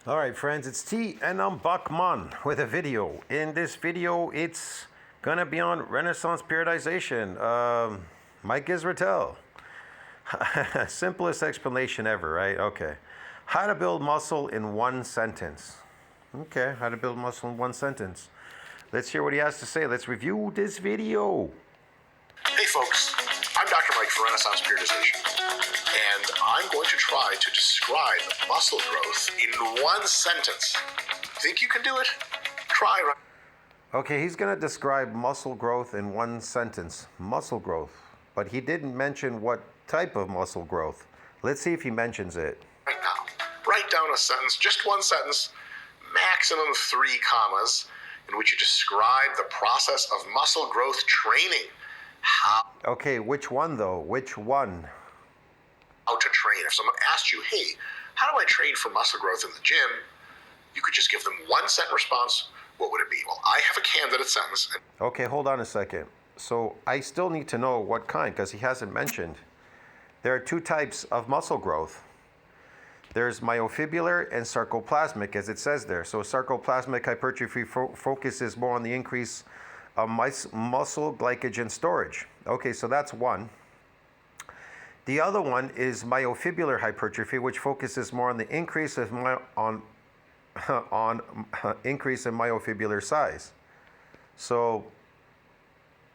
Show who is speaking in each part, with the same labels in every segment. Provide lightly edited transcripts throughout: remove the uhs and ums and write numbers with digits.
Speaker 1: All right, friends, it's T and I'm Buckman with a video. In this video, it's gonna be on Renaissance periodization. Mike Isreatel. Simplest explanation ever, right? Okay. How to build muscle in one sentence. Okay, how to build muscle in one sentence. Let's hear what he has to say. Let's review this video.
Speaker 2: Hey folks, I'm Dr. Mike for Renaissance Periodization, and I'm going to try to describe muscle growth in one sentence. Think you can do it? Try.
Speaker 1: Okay, he's going to describe muscle growth in one sentence. Muscle growth. But he didn't mention what type of muscle growth. Let's see if he mentions it.
Speaker 2: Right now, write down a sentence, just one sentence, maximum 3 commas, in which you describe the process of muscle growth training. How
Speaker 1: Okay, which one though? Which one?
Speaker 2: to train. If someone asked you, hey, how do I train for muscle growth in the gym? You could just give them one sentence response. What would it be? Well, I have a candidate sentence.
Speaker 1: Okay, hold on a second. So I still need to know what kind, because he hasn't mentioned. There are 2 types of muscle growth. There's myofibrillar and sarcoplasmic, as it says there. So sarcoplasmic hypertrophy focuses more on the increase of muscle glycogen storage. Okay, so that's one. The other one is myofibrillar hypertrophy, which focuses more on the increase of increase in myofibrillar size. So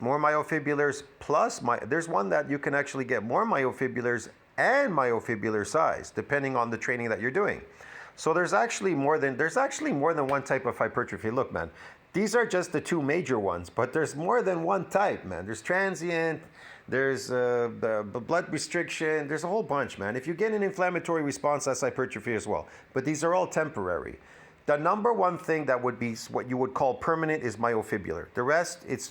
Speaker 1: more myofibrillars plus there's one that you can actually get more myofibrillars and myofibrillar size depending on the training that you're doing. So there's actually more than one type of hypertrophy. Look, man, these are just the 2 major ones, but there's more than one type, man. There's transient, there's the blood restriction, there's a whole bunch, man. If you get an inflammatory response, that's hypertrophy as well. But these are all temporary. The number one thing that would be what you would call permanent is myofibrillar. The rest, it's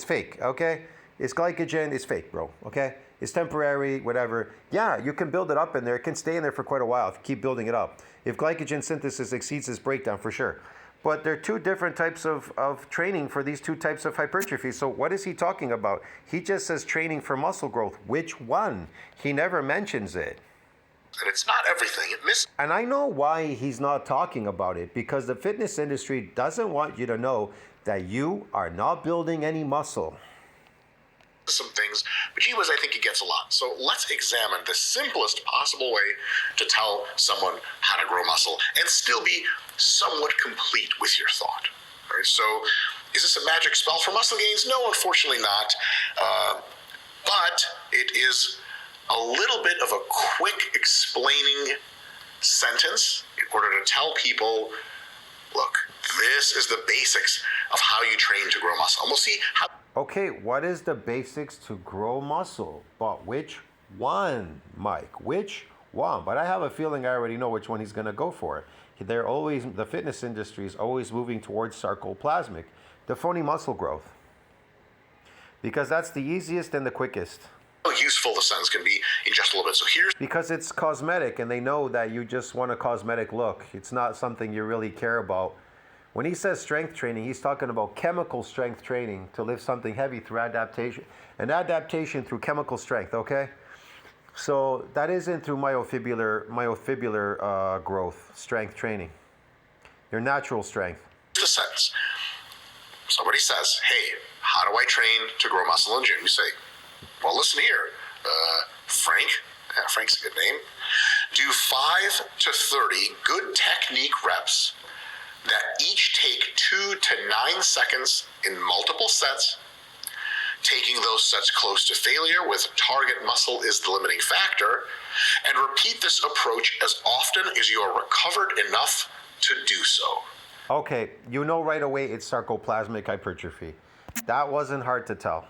Speaker 1: fake, okay? It's glycogen, it's fake, bro, okay? It's temporary, whatever. Yeah, you can build it up in there. It can stay in there for quite a while if you keep building it up. If glycogen synthesis exceeds its breakdown, for sure. But there are 2 different types of training for these 2 types of hypertrophy. So what is he talking about? He just says training for muscle growth. Which one? He never mentions it.
Speaker 2: And it's not everything. It misses
Speaker 1: And I know why he's not talking about it, because the fitness industry doesn't want you to know that you are not building any muscle.
Speaker 2: some things, but gee whiz, I think he gets a lot. So let's examine the simplest possible way to tell someone how to grow muscle and still be somewhat complete with your thought. All right, so is this a magic spell for muscle gains? No, unfortunately not. But it is a little bit of a quick explaining sentence in order to tell people, look, this is the basics of how you train to grow muscle. And we'll see how.
Speaker 1: Okay, what is the basics to grow muscle? But which one, Mike? Which one? But I have a feeling I already know which one he's going to go for. The fitness industry is always moving towards sarcoplasmic, the phony muscle growth, because that's the easiest and the quickest.
Speaker 2: How useful the sentence can be in just a little bit. So here's
Speaker 1: Because it's cosmetic, and they know that you just want a cosmetic look. It's not something you really care about. When he says strength training, he's talking about chemical strength training to lift something heavy through adaptation, and adaptation through chemical strength, okay? So that isn't through myofibrillar growth, strength training. Your natural strength.
Speaker 2: the sentence. Somebody says, hey, how do I train to grow muscle in the gym? You say, well, listen here, Frank. Yeah, Frank's a good name. Do 5 to 30 good technique reps that each take 2 to 9 seconds in multiple sets. Taking those sets close to failure with target muscle is the limiting factor. And repeat this approach as often as you are recovered enough to do so.
Speaker 1: Okay, you know right away it's sarcoplasmic hypertrophy. That wasn't hard to tell.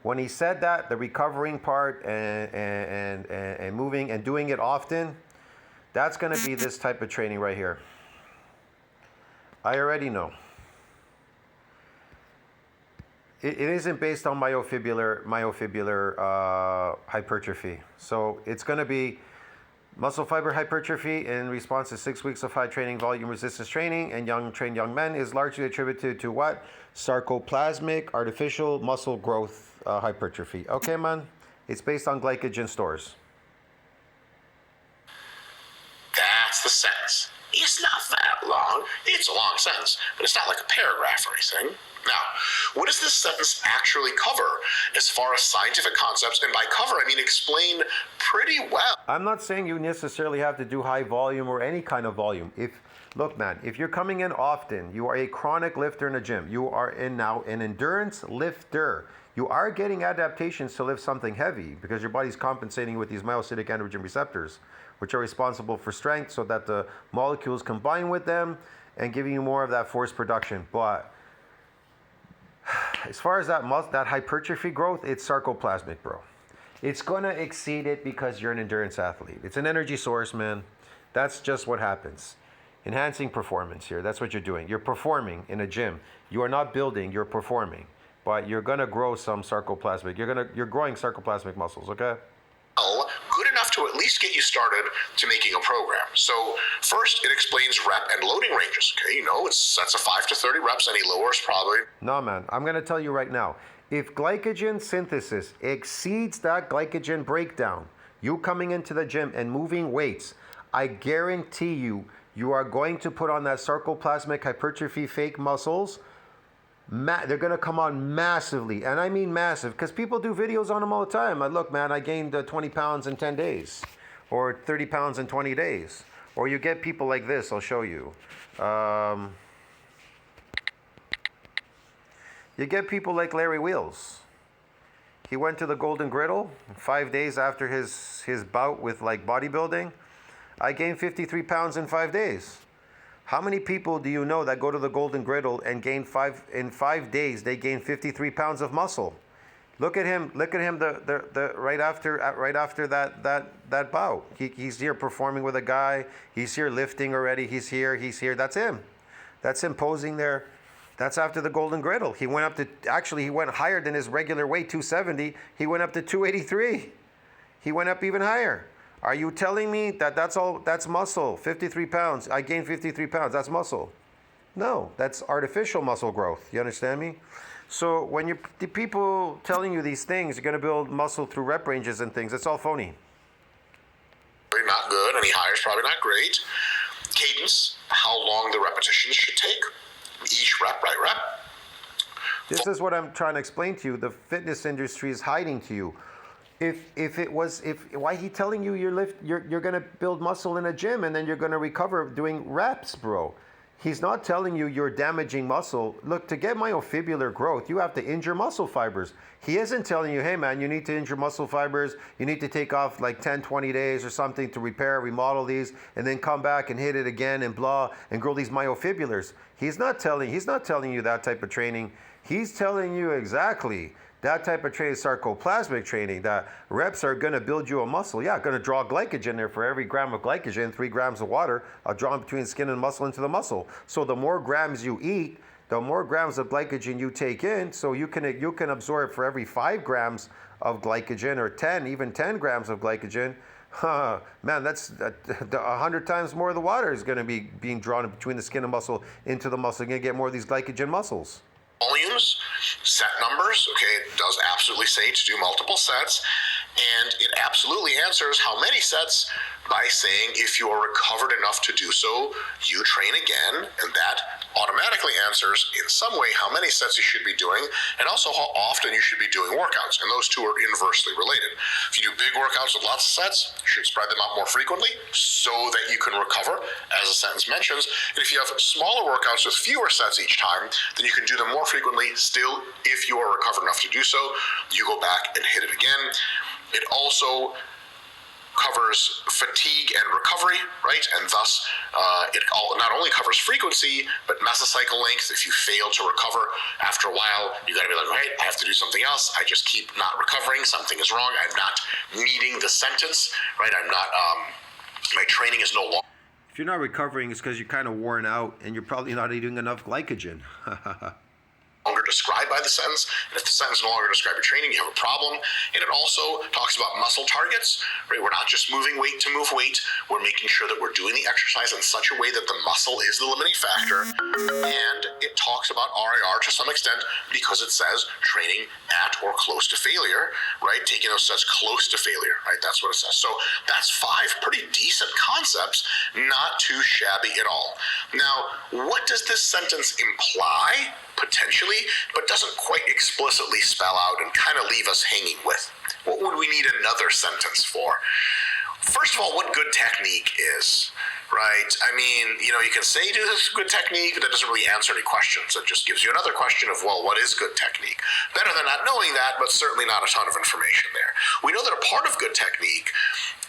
Speaker 1: When he said that, the recovering part and moving and doing it often, that's going to be this type of training right here. I already know. It isn't based on myofibrillar hypertrophy. So it's going to be muscle fiber hypertrophy in response to 6 weeks of high training volume resistance training and trained young men is largely attributed to what? Sarcoplasmic artificial muscle growth hypertrophy. Okay, man? It's based on glycogen stores.
Speaker 2: That's the sentence. It's not that long. It's a long sentence, but it's not like a paragraph or anything. Now, what does this sentence actually cover as far as scientific concepts? And by cover, I mean explain pretty well.
Speaker 1: I'm not saying you necessarily have to do high volume or any kind of volume. Look, man, if you're coming in often, you are a chronic lifter in a gym. You are now an endurance lifter. You are getting adaptations to lift something heavy because your body's compensating with these myocytic androgen receptors, which are responsible for strength so that the molecules combine with them and giving you more of that force production. But as far as that hypertrophy growth, it's sarcoplasmic, bro. It's going to exceed it because you're an endurance athlete. It's an energy source, man. That's just what happens. Enhancing performance here. That's what you're doing. You're performing in a gym. You are not building, you're performing. But you're going to grow some sarcoplasmic. You're growing sarcoplasmic muscles, okay?
Speaker 2: Good enough to at least get you started to making a program. So first, it explains rep and loading ranges. Okay, it's sets of 5 to 30 reps. Any lower is probably...
Speaker 1: No, man. I'm going to tell you right now. If glycogen synthesis exceeds that glycogen breakdown, you coming into the gym and moving weights, I guarantee you are going to put on that sarcoplasmic hypertrophy fake muscles. They're going to come on massively, and I mean massive, because people do videos on them all the time. Look, man, I gained 20 pounds in 10 days, or 30 pounds in 20 days. Or you get people like this, I'll show you. You get people like Larry Wheels. He went to the Golden Griddle 5 days after his bout with bodybuilding. I gained 53 pounds in 5 days. How many people do you know that go to the Golden Griddle and in 5 days they gain 53 pounds of muscle? Look at him. The right after that bout. He's here performing with a guy. He's here lifting already. He's here. That's him. That's him posing there. That's after the Golden Griddle. He went higher than his regular weight, 270. He went up to 283. He went up even higher. Are you telling me that's muscle? 53 pounds. I gained 53 pounds. That's muscle. No, that's artificial muscle growth. You understand me? So when the people telling you these things, you're going to build muscle through rep ranges and things, it's all phony.
Speaker 2: Not good. Any higher is probably not great. Cadence, how long the repetitions should take. Each rep, right rep.
Speaker 1: This is what I'm trying to explain to you. The fitness industry is hiding to you. Why he telling you you're gonna build muscle in a gym and then you're gonna recover doing reps, bro? He's not telling you you're damaging muscle. Look, to get myofibular growth, you have to injure muscle fibers. He isn't telling you, hey man, you need to injure muscle fibers, you need to take off 10, 20 days or something to repair, remodel these, and then come back and hit it again and blah, and grow these myofibulars. He's not telling you that type of training. He's telling you exactly that type of training is sarcoplasmic training, that reps are going to build you a muscle. Yeah, going to draw glycogen there. For every gram of glycogen, 3 grams of water are drawn between skin and muscle into the muscle. So the more grams you eat, the more grams of glycogen you take in. So you can absorb for every 5 grams of glycogen, or 10 grams of glycogen. Man, that's 100 times more of the water is going to be being drawn between the skin and muscle into the muscle. You're going to get more of these glycogen muscles.
Speaker 2: Volumes, set numbers, okay, it does absolutely say to do multiple sets, and it absolutely answers how many sets by saying if you are recovered enough to do so, you train again, and that automatically answers in some way how many sets you should be doing, and also how often you should be doing workouts, and those two are inversely related. If you do big workouts with lots of sets, you should spread them out more frequently so that you can recover, as the sentence mentions. And if you have smaller workouts with fewer sets each time, then you can do them more frequently. Still, if you are recovered enough to do so, you go back and hit it again. It also covers fatigue and recovery, right? And thus, it not only covers frequency, but mesocycle length. If you fail to recover after a while, you got to be like, right, I have to do something else. I just keep not recovering. Something is wrong. I'm not meeting the sentence, right? I'm not, my training is no longer.
Speaker 1: If you're not recovering, it's because you're kind of worn out and you're probably not eating enough glycogen.
Speaker 2: Longer described by the sentence. And if the sentence no longer describes your training, you have a problem. And it also talks about muscle targets, right? We're not just moving weight to move weight. We're making sure that we're doing the exercise in such a way that the muscle is the limiting factor. And it talks about RIR to some extent because it says training at or close to failure, right? Taking those steps close to failure, right? That's what it says. So that's 5 pretty decent concepts, not too shabby at all. Now, what does this sentence imply? Potentially, but doesn't quite explicitly spell out and kind of leave us hanging with. What would we need another sentence for? First of all, what good technique is, right? I mean, you can say this is good technique, but that doesn't really answer any questions. It just gives you another question of, well, what is good technique? Better than not knowing that, but certainly not a ton of information there. We know that a part of good technique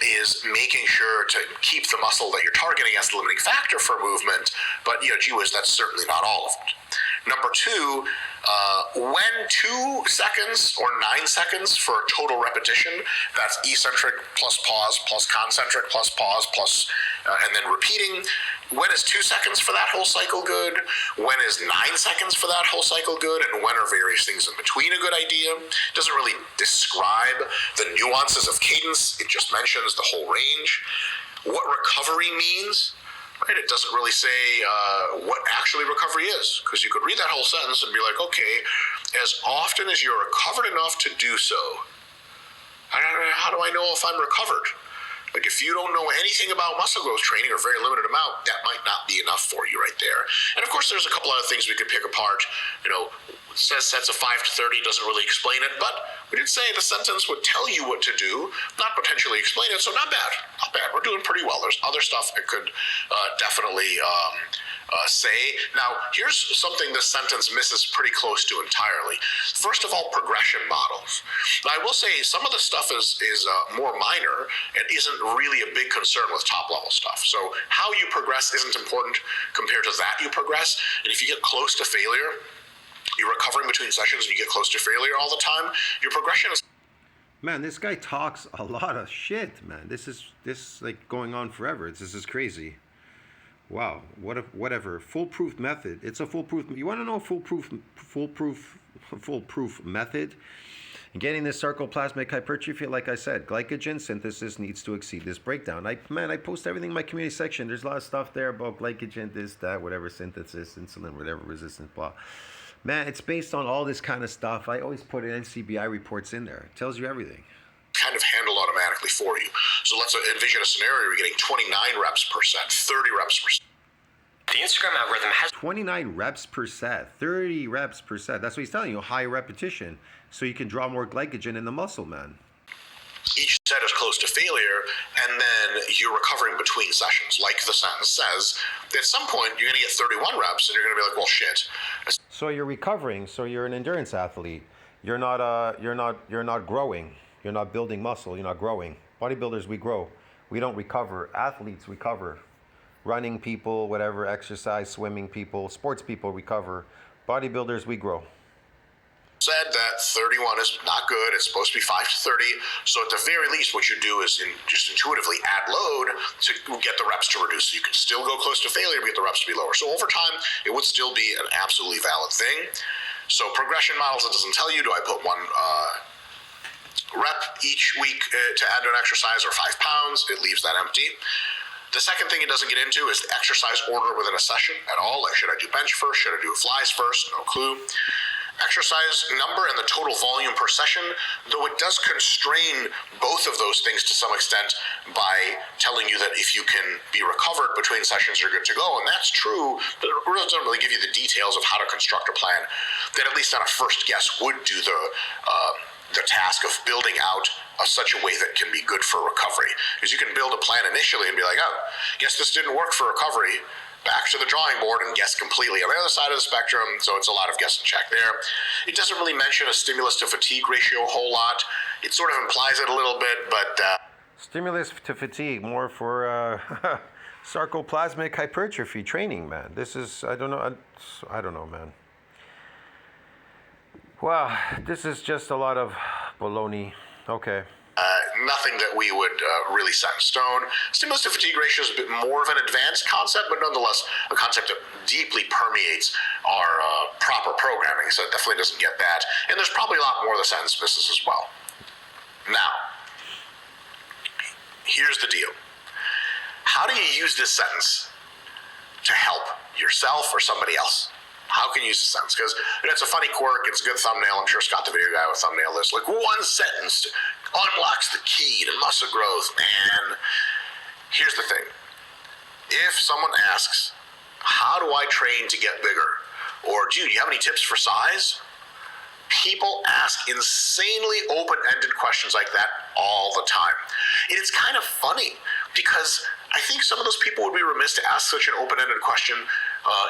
Speaker 2: is making sure to keep the muscle that you're targeting as the limiting factor for movement, but, gee whiz, that's certainly not all of it. Number 2, when 2 seconds or 9 seconds for a total repetition, that's eccentric plus pause plus concentric plus pause plus, and then repeating. When is 2 seconds for that whole cycle good? When is 9 seconds for that whole cycle good? And when are various things in between a good idea? It doesn't really describe the nuances of cadence. It just mentions the whole range. What recovery means, right? It doesn't really say what actually recovery is, because you could read that whole sentence and be like, okay, as often as you're recovered enough to do so, how do I know if I'm recovered? Like, if you don't know anything about muscle growth training or very limited amount, that might not be enough for you right there. And of course, there's a couple other things we could pick apart. It says sets of 5 to 30, doesn't really explain it, but we did say the sentence would tell you what to do, not potentially explain it, so not bad. Not bad. We're doing pretty well. There's other stuff it could definitely say. Now, here's something this sentence misses pretty close to entirely. First of all, progression models. Now, I will say some of the stuff is more minor and isn't really a big concern with top-level stuff. So how you progress isn't important compared to that you progress. And if you get close to failure, you're recovering between sessions and you get close to failure all the time, your progression is...
Speaker 1: Man, this guy talks a lot of shit, man. This is like going on forever. This is crazy. Wow. Whatever. Foolproof method. It's a foolproof. You want to know a foolproof method? Getting this sarcoplasmic hypertrophy, like I said, glycogen synthesis needs to exceed this breakdown. I post everything in my community section. There's a lot of stuff there about glycogen, this, that, whatever, synthesis, insulin, whatever, resistance, blah. Man, it's based on all this kind of stuff. I always put NCBI reports in there. It tells you everything.
Speaker 2: Kind of handled automatically for you. So let's envision a scenario where you're getting 29 reps per set, 30 reps per set.
Speaker 3: The Instagram algorithm has
Speaker 1: 29 reps per set, 30 reps per set. That's what he's telling you, high repetition, so you can draw more glycogen in the muscle, man.
Speaker 2: Each set is close to failure, and then you're recovering between sessions. Like the sentence says, at some point you're going to get 31 reps, and you're going to be like, well, shit.
Speaker 1: So you're recovering. So you're an endurance athlete. You're not growing. You're not building muscle. You're not growing. Bodybuilders, we grow. We don't recover. Athletes recover. Running people, whatever, exercise, swimming people, sports people recover. Bodybuilders, we grow.
Speaker 2: Said that 31 is not good. It's supposed to be 5 to 30. So at the very least, what you do is just intuitively add load to get the reps to reduce. So you can still go close to failure, but get the reps to be lower. So over time, it would still be an absolutely valid thing. So progression models, it doesn't tell you, do I put one rep each week to add to an exercise or 5 pounds? It leaves that empty. The second thing it doesn't get into is the exercise order within a session at all. Like, should I do bench first? Should I do flies first? No clue. Exercise number and the total volume per session, though it does constrain both of those things to some extent by telling you that if you can be recovered between sessions, you're good to go. And that's true, but it really doesn't really give you the details of how to construct a plan that at least on a first guess would do the task of building out such a way that can be good for recovery. Because you can build a plan initially and be like, oh, guess this didn't work for recovery. Back to the drawing board and guess completely on the other side of the spectrum, so it's a lot of guess and check there. It doesn't really mention a stimulus to fatigue ratio a whole lot. It sort of implies it a little bit, but...
Speaker 1: Stimulus to fatigue, more for sarcoplasmic hypertrophy training, man. This is, I don't know, man. Wow, this is just a lot of baloney. Okay.
Speaker 2: Nothing that we would really set in stone. Stimulus to fatigue ratio is a bit more of an advanced concept, but nonetheless a concept that deeply permeates our proper programming, so it definitely doesn't get that. And there's probably a lot more of the sentence misses as well. Now, here's the deal. How do you use this sentence to help yourself or somebody else? How can you use a sentence? Because it's a funny quirk, it's a good thumbnail. I'm sure Scott the video guy with thumbnail this. Like, one sentence unlocks the key to muscle growth, man. Here's the thing. If someone asks, how do I train to get bigger? Or, dude, do you have any tips for size? People ask insanely open-ended questions like that all the time. And it's kind of funny because I think some of those people would be remiss to ask such an open-ended question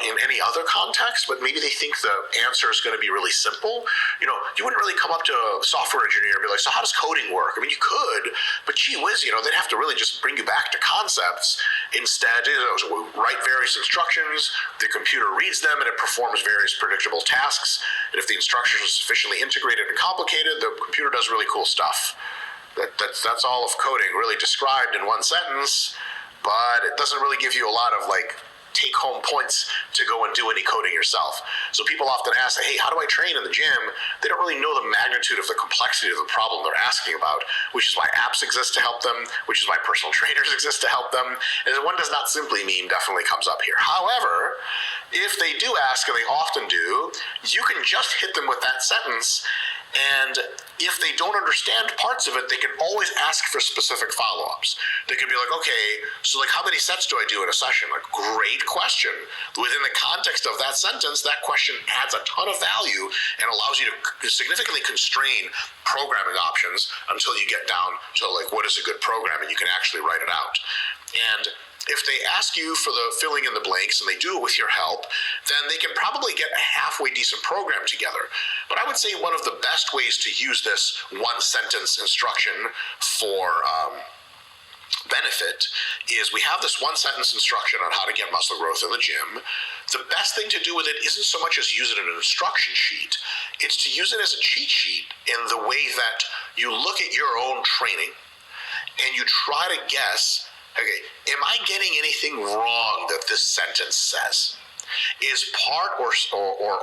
Speaker 2: in any other context, but maybe they think the answer is going to be really simple. You know, you wouldn't really come up to a software engineer and be like, so how does coding work? I mean, you could, but gee whiz, you know, they'd have to really just bring you back to concepts. Instead, we write various instructions, the computer reads them, and it performs various predictable tasks. And if the instructions are sufficiently integrated and complicated, the computer does really cool stuff. That's all of coding really described in one sentence, but it doesn't really give you a lot of like take-home points to go and do any coding yourself. So people often ask, hey, how do I train in the gym? They don't really know the magnitude of the complexity of the problem they're asking about, which is why apps exist to help them, which is why personal trainers exist to help them. And one does not simply mean definitely comes up here. However, if they do ask, and they often do, you can just hit them with that sentence. And if they don't understand parts of it, they can always ask for specific follow-ups. They can be like, okay, so like how many sets do I do in a session? Like, great question. Within the context of that sentence, that question adds a ton of value and allows you to significantly constrain programming options until you get down to like, what is a good program? And you can actually write it out. And if they ask you for the filling in the blanks and they do it with your help, then they can probably get a halfway decent program together. But I would say one of the best ways to use this one sentence instruction for benefit is we have this one sentence instruction on how to get muscle growth in the gym. The best thing to do with it isn't so much as use it in an instruction sheet. It's to use it as a cheat sheet in the way that you look at your own training and you try to guess, okay, am I getting anything wrong that this sentence says? Is part or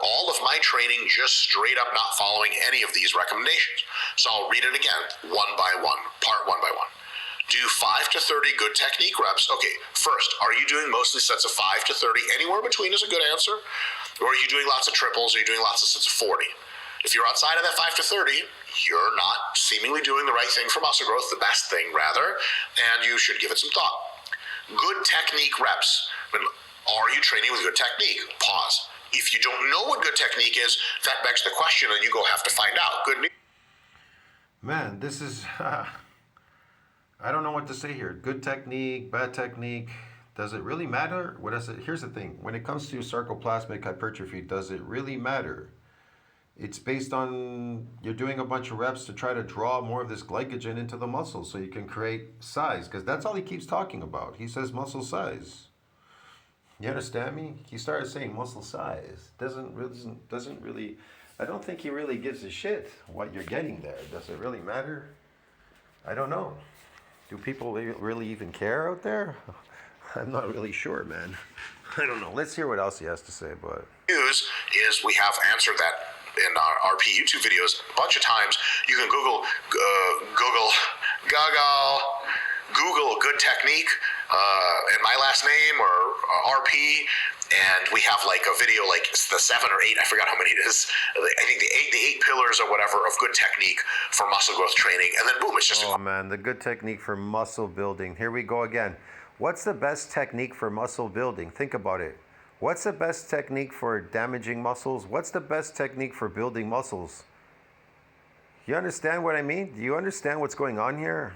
Speaker 2: all of my training just straight up not following any of these recommendations? So I'll read it again, one by one, part one by one. Do 5 to 30 good technique reps. Okay, first, are you doing mostly sets of 5 to 30? Anywhere between is a good answer. Or are you doing lots of triples? Are you doing lots of sets of 40? If you're outside of that 5 to 30, you're not seemingly doing the right thing for muscle growth, the best thing rather, and you should give it some thought. Good technique reps. Are you training with good technique? Pause. If you don't know what good technique is, that begs the question and you go have to find out. Good news.
Speaker 1: Man, this is, I don't know what to say here. Good technique, bad technique. Does it really matter? What is it? Here's the thing. When it comes to sarcoplasmic hypertrophy, does it really matter? It's based on you're doing a bunch of reps to try to draw more of this glycogen into the muscle so you can create size, because that's all he keeps talking about. He says muscle size. You understand me? He started saying muscle size. Doesn't really, I don't think he really gives a shit what you're getting there. Does it really matter? I don't know. Do people really even care out there? I'm not really sure, man. I don't know. Let's hear what else he has to say about it.
Speaker 2: News is we have answered that in our RP YouTube videos a bunch of times. You can Google good technique and my last name or RP, and we have like a video like the 7 or 8, I forgot how many it is. I think the eight pillars or whatever of good technique for muscle growth training, and then boom, it's just
Speaker 1: man, the good technique for muscle building. Here we go again. What's the best technique for muscle building? Think about it. What's the best technique for damaging muscles? What's the best technique for building muscles? You understand what I mean? Do you understand what's going on here?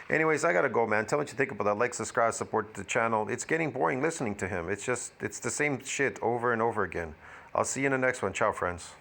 Speaker 1: Anyways, I gotta go, man. Tell me what you think about that. Like, subscribe, support the channel. It's getting boring listening to him. It's the same shit over and over again. I'll see you in the next one. Ciao, friends.